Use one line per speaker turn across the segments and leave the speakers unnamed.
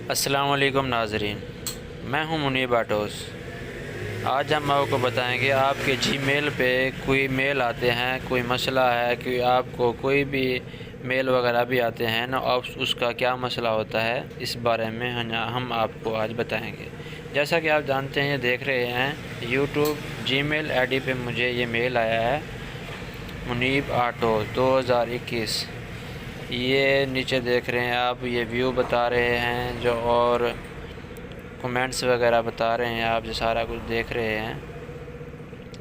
السلام علیکم ناظرین، میں ہوں منیب آٹوز۔ آج ہم آپ کو بتائیں گے آپ کے جی میل پہ کوئی میل آتے ہیں، کوئی مسئلہ ہے کہ آپ کو کوئی بھی میل وغیرہ بھی آتے ہیں نا، اس کا کیا مسئلہ ہوتا ہے، اس بارے میں ہم آپ کو آج بتائیں گے۔ جیسا کہ آپ جانتے ہیں، یہ دیکھ رہے ہیں YouTube G mile I D پہ مجھے یہ میل آیا ہے منیب آٹو 2021۔ یہ نیچے دیکھ رہے ہیں آپ، یہ ویو بتا رہے ہیں جو، اور کمنٹس وغیرہ بتا رہے ہیں آپ، جو سارا کچھ دیکھ رہے ہیں۔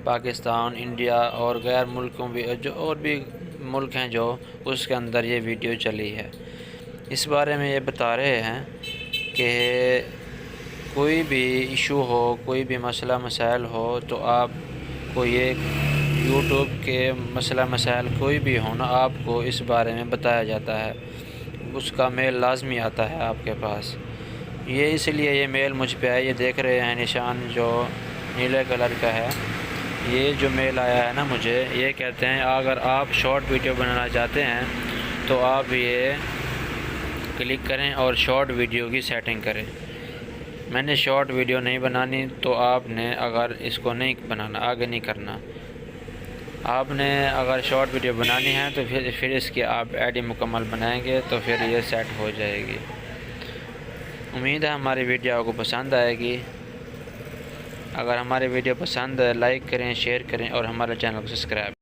پاکستان، انڈیا اور غیر ملکوں بھی، جو اور بھی ملک ہیں جو، اس کے اندر یہ ویڈیو چلی ہے۔ اس بارے میں یہ بتا رہے ہیں کہ کوئی بھی ایشو ہو، کوئی بھی مسئلہ مسائل ہو، تو آپ کو یہ یوٹیوب کے مسئلہ مسائل کوئی بھی ہونا، آپ کو اس بارے میں بتایا جاتا ہے، اس کا میل لازمی آتا ہے آپ کے پاس۔ یہ اس لیے یہ میل مجھ پہ ہے، یہ دیکھ رہے ہیں نشان جو نیلے کلر کا ہے، یہ جو میل آیا ہے نا مجھے، یہ کہتے ہیں اگر آپ شارٹ ویڈیو بنانا چاہتے ہیں تو آپ یہ کلک کریں اور شارٹ ویڈیو کی سیٹنگ کریں۔ میں نے شارٹ ویڈیو نہیں بنانی، تو آپ نے اگر اس کو نہیں بنانا، آگے نہیں کرنا۔ آپ نے اگر شارٹ ویڈیو بنانی ہے تو پھر اس کی آپ آئی ڈی مکمل بنائیں گے تو پھر یہ سیٹ ہو جائے گی۔ امید ہے ہماری ویڈیو آپ کو پسند آئے گی۔ اگر ہماری ویڈیو پسند ہے، لائک کریں، شیئر کریں اور ہمارے چینل کو سبسکرائب